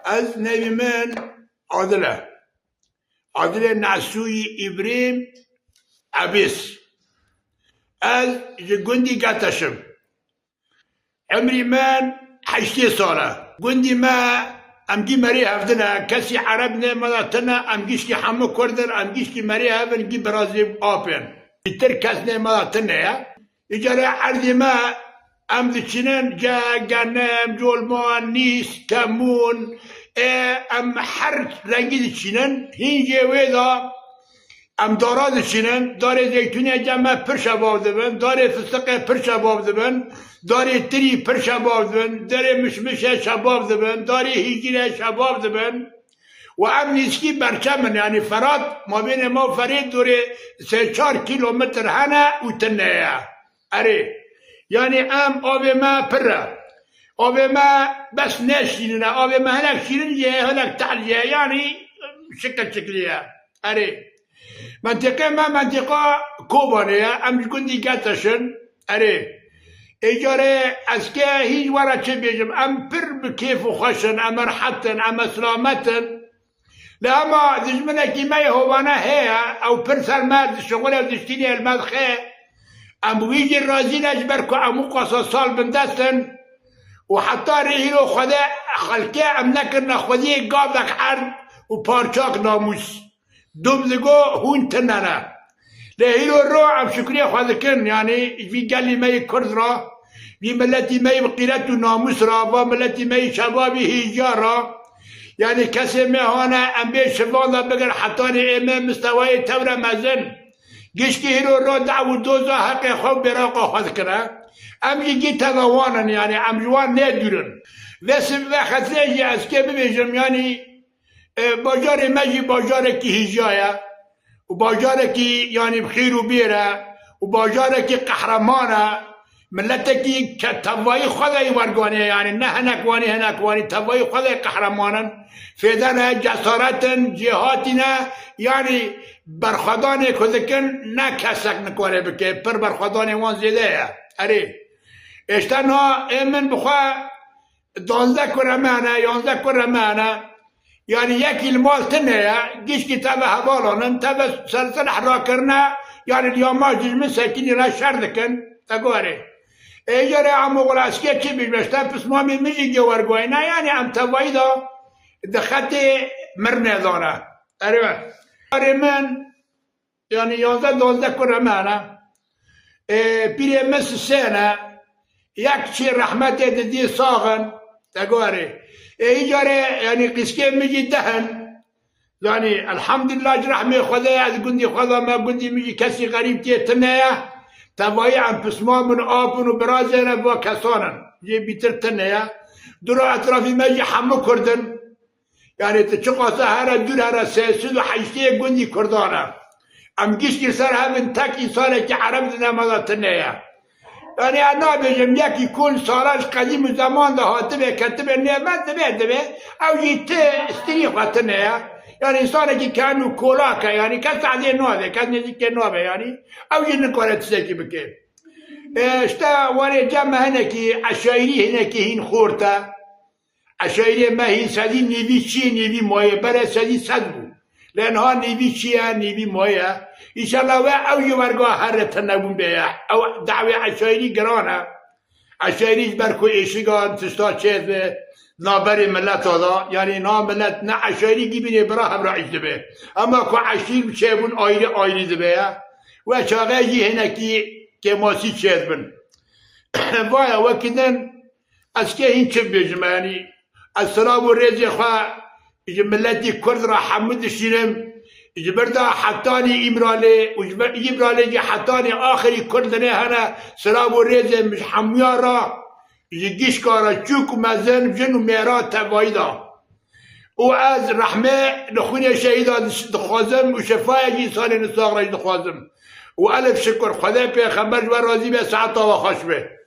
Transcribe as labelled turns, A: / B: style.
A: از نوی من عادله نعسوی ابراهیم عبیس از گندی گتشم عمری من 8 ساله گندی ما امگی مری هفدنه کسی عرب نه مدتنه امگیش که همه کردن امگیش که مری هفن گی برازی آپن بیتر کس نه مدتنه اجاره عرضی ما ام دچینن جا گنم جولمان نیس کمون ام هر رنگی دچینن هینجه ویدا ام دارا دچینن داره زیتونی جمع پر شباب دبن داره فسق پر شباب دبن داره تری پر شباب دبن داره مشمش شباب دبن داره هیجین شباب دبن و ام نیسکی برچمن یعنی فراد ما بین ما فرید دوره 3-4 کیلومتر هنه و تنه اره یعنی ام آب ما پره آب ما بس نشینه آب ما هنک شیرینیه هنک تعلیه یعنی شکلیه اره منطقه ما منطقه کوبانه ام گندی گتشن اره اجاره از که هیچ ورا چه بیجم ام پر بکیف و خوشن ام راحتن ام سلامتن لما دجمنه کی می هوانه هیا او پر سلمت شغل او دشتینی المد خیر ام ویجی رازی نجبر که امو قصا سال بندستن و حتی رهیلو خدا خلکه ام نکرن خودی گابدک حرد و پارچاک ناموس دومزگو هون تننه لهیلو رو ام شکریه خواهد کن یعنی وی گلی می کرد را وی ملتی می بقیرت و ناموس را و ملتی می شبابی هیجا را یعنی کسی مهانه ام به شبان بگر حتی ایمه مستوای تور مزن گشتی هیرو رو دعو دوزا حق خوب براقا خود کنه ام یکی تضوانن یعنی ام جوان ندورن و خطره از که ببیجم یعنی باجار مجی باجار کی هیجایه و باجار کی یعنی بخیر و بیره و باجار کی قهرمانه ملت کی که توایی خدای ورگانه یعنی نه هنکوانی توایی خدای قهرمانن فیدن جسارتن جهاتینه یعنی برخدان کدکن نه کسک نکواره بکه پر برخدان وان زیده اره اشتنا ایمن بخواه 12 کرمانه یعنی یکی المال تنه گیش که تبه حوالانن تبه سلسل حرا کرنه یعنی لیاما جزمه سکینی را شردکن تگواره ایجاره عمو غلاسکه چی بیشتر پس مامی میجی گوارگوی نه یعنی ام توایی دا دخط مرنه دانه اره من یعنی 11-12 کرمانه پیره مس سنه یک چی رحمت دی ساغن تگواره ایجاره یعنی قسکه میجی دهن یعنی الحمدلله رحمه خدا از گندی خدا ما گندی میجی کسی غریب تیتنه توایی هم پسما من آبون و برازنه با کسانن یه بیتر تنه درو اطرافی میجی همه کردن یعنی چه قاسه هر دور هر 308 گندی کردانه ام گیش سر همین تکی ساله که عرب دنه مادا تنه یعنی انا بجم یکی کل سالاش قدیم زمان ده هاتبه کتبه نعمت دبه او جیت استری خواهتنه یعنی انسان که کنو کولاکه یعنی کس عدیه نوه کس نزیکه نوه یعنی او جی نکاره تسکی بکه اشتا واره جمع هنکی عشایری هنکی هین خورتا عشایری ما هین سدی نیوی چی نیوی مایه بره سدی صد بود لانها نیوی چیه نیوی مایه ایشالله و اوی ورگاه هر تنبون بیه او دعوی عشایری گرانه عشایریش برکو ایشگان تشتا چیز به نابری ملت آدا یعنی نا ملت نه عشایری گی بینه برا هم را عشده به اما که عشیر چه بون آیری ده بیه و چاقه جی هنکی که ماسی چیز بن وایا وکیدن از که این چه بیجم یعنی از سلام و ریزی خواه ملتی کرد را حمد شیرم جبردا حتاني إمرالي وجبرالي حتاني آخري كردني هنا سلام وريزة مش حميارا يجيش كارا شوك ومازن بجن وميرات تبايدا وعز رحمة لخوني شهيدا دخوازم وشفايا جي صالي نصاغرا دخوازم وألف شكر خدا بي خبر ورازي بي ساعتا وخشبه